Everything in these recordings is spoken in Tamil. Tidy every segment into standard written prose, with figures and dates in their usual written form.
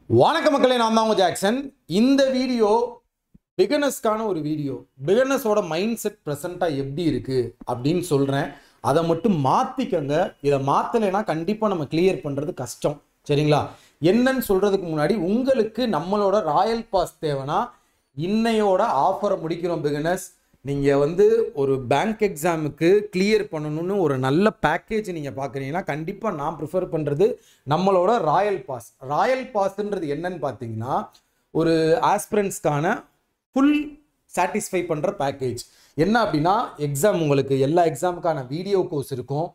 வணக்க மக்களே, நான் தான் உங்க ஜாக்சன். இந்த வீடியோ பிகினர்ஸ்க்கான ஒரு வீடியோ. பிகினர்ஸோட மைண்ட் செட் ப்ரெசென்ட்டாக எப்படி இருக்குது அப்படின்னு சொல்கிறேன். அதை மட்டும் மாற்றிக்கங்க. இதை மாற்றலைன்னா கண்டிப்பாக நம்ம கிளியர் பண்ணுறது கஷ்டம். சரிங்களா? என்னன்னு சொல்கிறதுக்கு முன்னாடி உங்களுக்கு நம்மளோட ராயல் பாஸ் தேவைன்னா இன்னையோட ஆஃபரை முடிக்கிறோம் பிகினர்ஸ். நீங்கள் ஒரு பேங்க் எக்ஸாமுக்கு கிளியர் பண்ணணும்னு ஒரு நல்ல பேக்கேஜ் நீங்கள் பார்க்குறீங்கன்னா கண்டிப்பாக நான் ப்ரிஃபர் பண்ணுறது நம்மளோட ராயல் பாஸ். ராயல் பாஸ்ன்றது என்னன்னு பார்த்தீங்கன்னா ஒரு ஆஸ்பிரன்ஸ்க்கான ஃபுல் சாட்டிஸ்ஃபை பண்ணுற பேக்கேஜ். என்ன அப்படின்னா எக்ஸாம் உங்களுக்கு எல்லா எக்ஸாமுக்கான வீடியோ கோர்ஸ் இருக்கும்,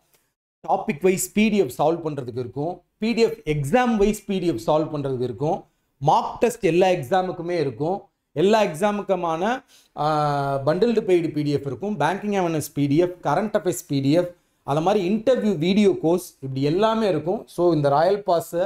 டாபிக் வைஸ் பிடிஎஃப் சால்வ் பண்ணுறதுக்கு இருக்கும், PDF exam wise PDF solve பண்ணுறதுக்கு இருக்கும், மார்க் டெஸ்ட் எல்லா எக்ஸாமுக்குமே இருக்கும், எல்லா எக்ஸாமுக்குமான பண்டில்டு பெய்டு பிடிஎஃப் இருக்கும், banking awareness PDF, current affairs PDF, அது மாதிரி இன்டர்வியூ வீடியோ கோர்ஸ், இப்படி எல்லாமே இருக்கும். ஸோ இந்த ராயல் பாஸை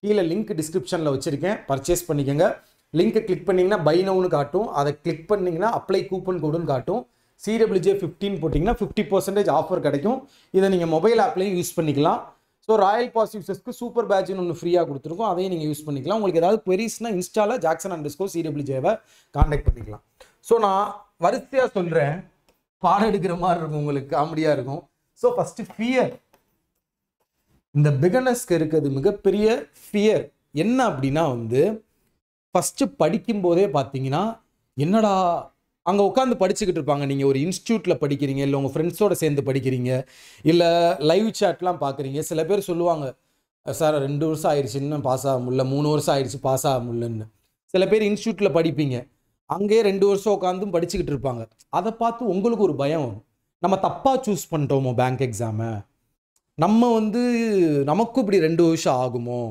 கீழே லிங்க் டிஸ்கிரிப்ஷனில் வச்சுருக்கேன், பர்ச்சேஸ் பண்ணிக்கோங்க. லிங்க்கை கிளிக் பண்ணிங்கன்னா பை நவுன்னு காட்டும், அதை கிளிக் பண்ணிங்கன்னா அப்ளை கூப்பன் கோடுன்னு காட்டும். CWJ15 போட்டிங்கன்னா 50% ஆஃபர் கிடைக்கும். இதை நீங்கள் மொபைல் ஆப்லேயும் யூஸ் பண்ணிக்கலாம். ஸோ ராயல் பாஸ் யூசர்ஸ்க்கு சூப்பர் பேட்ச்னு ஒன்று ஃப்ரீயாக கொடுத்துருக்கோம், அதையும் நீங்கள் யூஸ் பண்ணிக்கலாம். உங்களுக்கு ஏதாவது queries-னா இன்ஸ்டாவில் Jackson_CWJ கான்டாக்ட் பண்ணிக்கலாம். ஸோ நான் வரிசையாக சொல்கிறேன், பாடம் எடுக்கிற மாதிரி இருக்கும், உங்களுக்கு காமெடியாக இருக்கும். So first fear. இந்த பிகினர்ஸ்க்கு இருக்கிறது மிகப்பெரிய ஃபியர் என்ன அப்படின்னா ஃபஸ்ட்டு படிக்கும்போதே பார்த்தீங்கன்னா என்னடா அங்கே உட்காந்து படிச்சுக்கிட்டு இருப்பாங்க. நீங்கள் ஒரு இன்ஸ்டியூட்டில் படிக்கிறீங்க, இல்லை உங்கள் ஃப்ரெண்ட்ஸோடு சேர்ந்து படிக்கிறீங்க, இல்லை லைவ் சாட்லாம் பார்க்குறீங்க. சில பேர் சொல்லுவாங்க, சார் 2 வருஷம் ஆயிடுச்சு இன்னும் பாஸ் ஆக முடியல, 3 வருஷம் ஆயிடுச்சு பாஸ் ஆக முடியலன்னு. சில பேர் இன்ஸ்டியூட்டில் படிப்பீங்க, அங்கேயே 2 வருஷம் உட்காந்தும் படிச்சுக்கிட்டு இருப்பாங்க. அதை பார்த்து உங்களுக்கு ஒரு பயம் வரும், நம்ம தப்பாக சூஸ் பண்ணிட்டோமோ பேங்க் எக்ஸாமை, நம்ம நமக்கும் இப்படி 2 வருஷம் ஆகுமோ,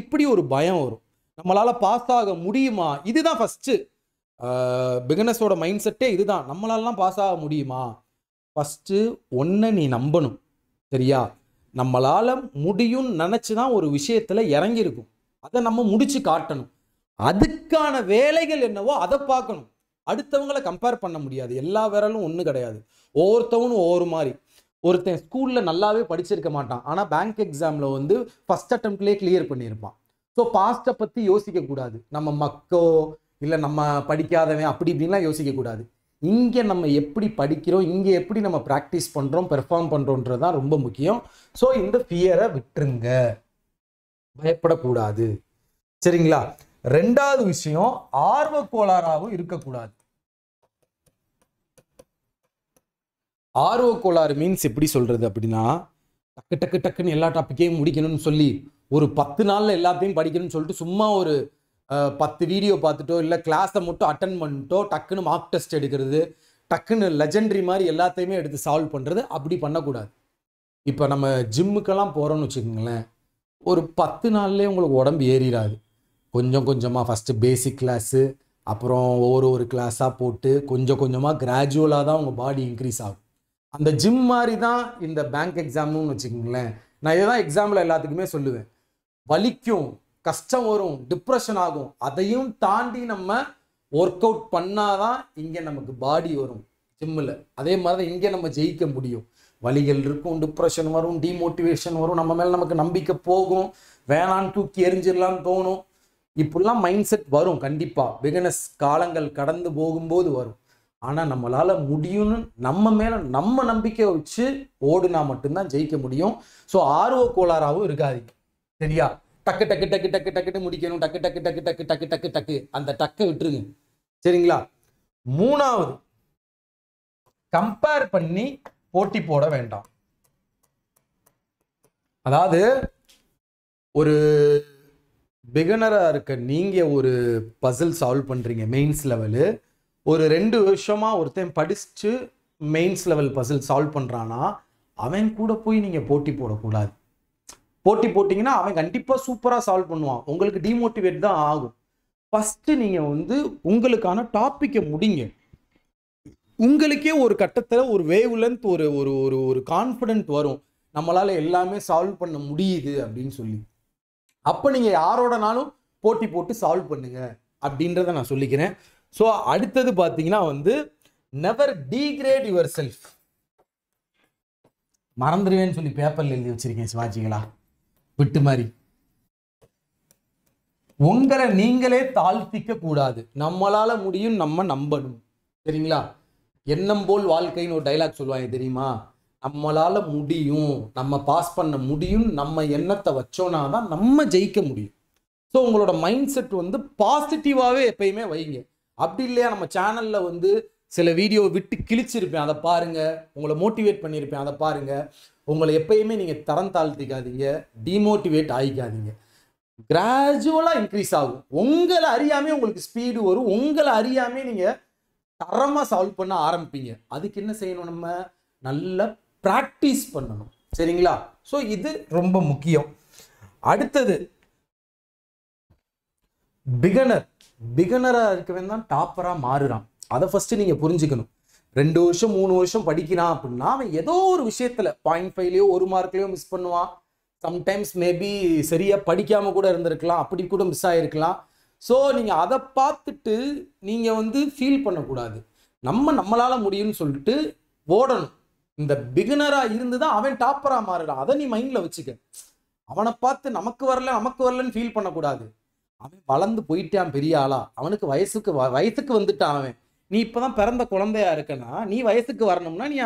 இப்படி ஒரு பயம் வரும். நம்மளால் பாஸ் ஆக முடியுமா? இதுதான் ஃபஸ்ட்டு பிகினர்ஸோட மைண்ட் செட்டே இதுதான். நம்மளாலாம் பாஸ் ஆக முடியுமா? ஃபஸ்ட்டு ஒன்றை நீ நம்பணும். சரியா? நம்மளால் முடியும்னு நினச்சி தான் ஒரு விஷயத்தில் இறங்கியிருக்கும், அதை நம்ம முடிச்சு காட்டணும். அதுக்கான வேலைகள் என்னவோ அதை பார்க்கணும். அடுத்தவங்களை கம்பேர் பண்ண முடியாது, எல்லா விரலும் ஒன்று கிடையாது, ஒவ்வொருத்தவனும் ஒவ்வொரு மாதிரி. ஒருத்தன் ஸ்கூலில் நல்லாவே படிச்சிருக்க மாட்டான், ஆனால் பேங்க் எக்ஸாமில் ஃபஸ்ட் அட்டம்ப்ட்லேயே கிளியர் பண்ணியிருப்பான். ஸோ பாஸ்ட்டை பற்றி யோசிக்கக்கூடாது, நம்ம மக்கோ இல்லை நம்ம படிக்காதவன் அப்படி இப்படின்லாம் யோசிக்கக்கூடாது. இங்கே நம்ம எப்படி படிக்கிறோம், இங்கே எப்படி நம்ம ப்ராக்டிஸ் பண்ணுறோம், பெர்ஃபார்ம் பண்ணுறோன்றது தான் ரொம்ப முக்கியம். ஸோ இந்த ஃபியரை விட்டுருங்க, பயப்படக்கூடாது. சரிங்களா? ரெண்டாவது விஷயம், ஆர்வ கோளாறாகவும் இருக்கக்கூடாது. ஆர்வ கோளாறு மீன்ஸ் எப்படி சொல்கிறது அப்படின்னா, டக்கு டக்கு டக்குன்னு எல்லா டாப்பிக்கையும் முடிக்கணும்னு சொல்லி ஒரு 10 நாளில் எல்லாத்தையும் படிக்கணும்னு சொல்லிட்டு சும்மா ஒரு 10 வீடியோ பார்த்துட்டோ இல்லை கிளாஸை மட்டும் அட்டன் பண்ணிட்டோ டக்குன்னு மார்க் டெஸ்ட் எடுக்கிறது, டக்குன்னு லெஜெண்டரி மாதிரி எல்லாத்தையுமே எடுத்து சால்வ் பண்ணுறது, அப்படி பண்ணக்கூடாது. இப்போ நம்ம ஜிம்முக்கெல்லாம் போகிறோன்னு வச்சுக்கோங்களேன், ஒரு 10 நாள்லேயே உங்களுக்கு உடம்பு ஏறிடாது. கொஞ்சம் கொஞ்சமாக ஃபஸ்ட்டு பேசிக் கிளாஸு, அப்புறம் ஒவ்வொரு கிளாஸாக போட்டு கொஞ்சம் கொஞ்சமாக கிராஜுவலாக தான் உங்கள் பாடி இன்க்ரீஸ் ஆகும். அந்த ஜிம் மாதிரி தான் இந்த பேங்க் எக்ஸாம்னு வச்சுக்கோங்களேன். நான் இதை தான் எக்ஸாம்பிள் எல்லாத்துக்குமே சொல்லுவேன். வலிக்கும், கஷ்டம் வரும், டிப்ரெஷன் ஆகும், அதையும் தாண்டி நம்ம ஒர்க் அவுட் பண்ணாதான் இங்கே நமக்கு பாடி வரும் ஜிம்மில். அதே மாதிரி தான் இங்கே நம்ம ஜெயிக்க முடியும். வலிகள் இருக்கும், டிப்ரெஷன் வரும், டிமோட்டிவேஷன் வரும், நம்ம மேலே நமக்கு நம்பிக்கை போகும், வேணான்னு தூக்கி எரிஞ்சிடலான்னு தோணும். இப்படிலாம் மைண்ட் செட் வரும் கண்டிப்பாக, பிகினர்ஸ் காலங்கள் கடந்து போகும்போது வரும். ஆனால் நம்மளால் முடியும்னு நம்ம மேலே நம்ம நம்பிக்கை வச்சு ஓடுனா மட்டும்தான் ஜெயிக்க முடியும். ஸோ ஆர்வ கோளாறாகவும் இருக்காதீங்க. சரியா? டக்கு டக்கு டக்கு டக்கு டக்குன்னு முடிக்கணும், டக்கு டக்கு டக்கு டக்கு டக்கு டக்கு டக்கு அந்த டக்கை விட்டுருங்க. சரிங்களா? மூணாவது, கம்பேர் பண்ணி போட்டி போட வேண்டாம். அதாவது ஒரு பிகினராக இருக்க நீங்கள் ஒரு பசில் சால்வ் பண்ணுறீங்க மெயின்ஸ் லெவலு, ஒரு 2 வருஷமா ஒருத்தன் படிச்சுட்டு மெயின்ஸ் லெவல் பசில் சால்வ் பண்ணுறான்னா அவன் கூட போய் நீங்கள் போட்டி போடக்கூடாது. போட்டி போட்டிங்கன்னா அவன் கண்டிப்பாக சூப்பராக சால்வ் பண்ணுவான், உங்களுக்கு டிமோட்டிவேட் தான் ஆகும். ஃபஸ்ட்டு நீங்கள் உங்களுக்கான டாப்பிக்கை முடிங்க. உங்களுக்கே ஒரு கட்டத்தில் ஒரு வேவ் லென்த் ஒரு ஒரு ஒரு ஒரு கான்ஃபிடென்ட் வரும், நம்மளால் எல்லாமே சால்வ் பண்ண முடியுது அப்படின்னு சொல்லி. அப்போ நீங்கள் யாரோடனாலும் போட்டி போட்டு சால்வ் பண்ணுங்க அப்படின்றத நான் சொல்லிக்கிறேன். ஸோ அடுத்தது பார்த்தீங்கன்னா நெவர் டீக்ரேட் யுவர் செல்ஃப். மறந்துடுவேன்னு சொல்லி பேப்பரில் எழுதி வச்சிருக்கேன் சிவாஜிங்களா, விட்டு மாதிரி. உங்களை நீங்களே தாழ்த்திக்க கூடாது. நம்மளால முடியும், நம்ம நம்பணும். சரிங்களா? எண்ணம் போல் வாழ்க்கைன்னு ஒரு டைலாக் சொல்லுவாங்க தெரியுமா? நம்மளால முடியும், நம்ம பாஸ் பண்ண முடியும், நம்ம எண்ணத்தை வச்சோன்னா தான் நம்ம ஜெயிக்க முடியும். ஸோ உங்களோட மைண்ட் செட் வந்து பாசிட்டிவாகவே எப்பயுமே வைங்க. அப்படி இல்லையா, நம்ம சேனலில் வந்து சில வீடியோ விட்டு கிழிச்சிருப்பேன், அதை பாருங்க. உங்களை மோட்டிவேட் பண்ணியிருப்பேன், அதை பாருங்க. உங்களை எப்பயுமே நீங்கள் தரம் தாழ்த்திக்காதீங்க, டிமோட்டிவேட் ஆகிக்காதீங்க. கிராஜுவலாக இன்க்ரீஸ் ஆகும். உங்களை அறியாமே உங்களுக்கு ஸ்பீடு வரும். உங்களை அறியாமே நீங்கள் தரமாக சால்வ் பண்ண ஆரம்பிப்பீங்க. அதுக்கு என்ன செய்யணும்? நம்ம நல்லா ப்ராக்டிஸ் பண்ணணும். சரிங்களா? ஸோ இது ரொம்ப முக்கியம். அடுத்தது பிகனராக இருக்கவன் தான் டாப்பராக மாறுறான். அதை ஃபஸ்ட்டு நீங்கள் புரிஞ்சுக்கணும். 2 வருஷம் 3 வருஷம் படிக்கிறான் அப்படின்னா அவன் ஏதோ ஒரு விஷயத்தில் 0.5லையோ 1 மார்க்லையோ மிஸ் பண்ணுவான். சம்டைம்ஸ் மேபி சரியாக படிக்காமல் கூட இருந்திருக்கலாம், அப்படி கூட மிஸ் ஆகிருக்கலாம். ஸோ நீங்கள் அதை பார்த்துட்டு நீங்கள் வந்து ஃபீல் பண்ணக்கூடாது. நம்மளால் முடியும்னு சொல்லிட்டு ஓடணும். இந்த பிகினராக இருந்து தான் அவன் டாப்பராக மாறுறான். அதை நீ மைண்டில் வச்சுக்க. அவனை பார்த்து நமக்கு வரலன்னு ஃபீல் பண்ணக்கூடாது. அவன் வளர்ந்து போயிட்டான், பெரிய ஆளா, அவனுக்கு வயசுக்கு வந்துட்டான். அவன் நீ இப்போதான் பிறந்த குழந்தையா இருக்கனா, நீ வயசுக்கு வரணும்னா நீ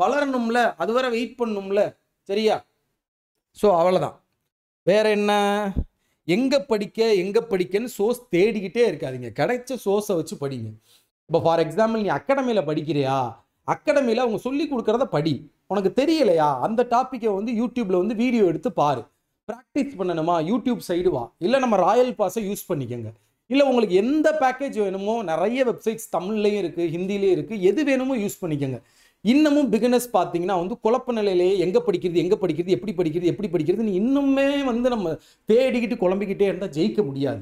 வளரணும்ல, அது வரை வெயிட் பண்ணணும்ல. சரியா? ஸோ அவ்வளோதான். வேற என்ன? எங்கே படிக்கன்னு சோர்ஸ் தேடிக்கிட்டே இருக்காதிங்க. கிடைச்ச சோர்ஸை வச்சு படிங்க. இப்போ ஃபார் எக்ஸாம்பிள் நீ அகாடமியில் படிக்கிறியா, அகாடமியில் அவங்க சொல்லி கொடுக்குறத படி. உனக்கு தெரியலையா, அந்த டாப்பிக்கை வந்து யூடியூப்பில் வந்து வீடியோ எடுத்து பாரு. ப்ராக்டிஸ் பண்ணணுமா, யூடியூப் சைடு வா. இல்லை நம்ம ராயல் பாஸை யூஸ் பண்ணிக்கோங்க. இல்லை உங்களுக்கு எந்த பேக்கேஜ் வேணுமோ, நிறைய வெப்சைட்ஸ் தமிழ்லையும் இருக்குது, ஹிந்திலையும் இருக்குது, எது வேணுமோ யூஸ் பண்ணிக்கோங்க. இன்னமும் பிகினர்ஸ் பார்த்தீங்கன்னா வந்து குழப்ப நிலையிலேயே எங்கே படிக்கிறது எப்படி படிக்கிறது இன்னுமே வந்து நம்ம தேடிக்கிட்டு குழம்பிக்கிட்டே இருந்தால் ஜெயிக்க முடியாது.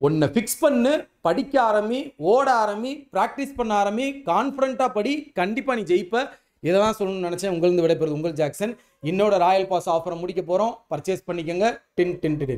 ஒன்றை ஃபிக்ஸ் பண்ணு, படிக்க ஆரம்பி, ஓட ஆரம்பி, ப்ராக்டிஸ் பண்ண ஆரம்பி, கான்ஃபிடண்ட்டாக படி. கண்டிப்பாக நீ ஜெயிப்ப. இதை தான் சொல்லணும்னு நினச்சேன். உங்களுக்கு விடைபெறுது உங்கள் ஜாக்சன். இன்னோட ராயல் பாஸ் ஆஃபரை முடிக்க போகிறோம். பர்ச்சேஸ் பண்ணிக்கோங்க. 10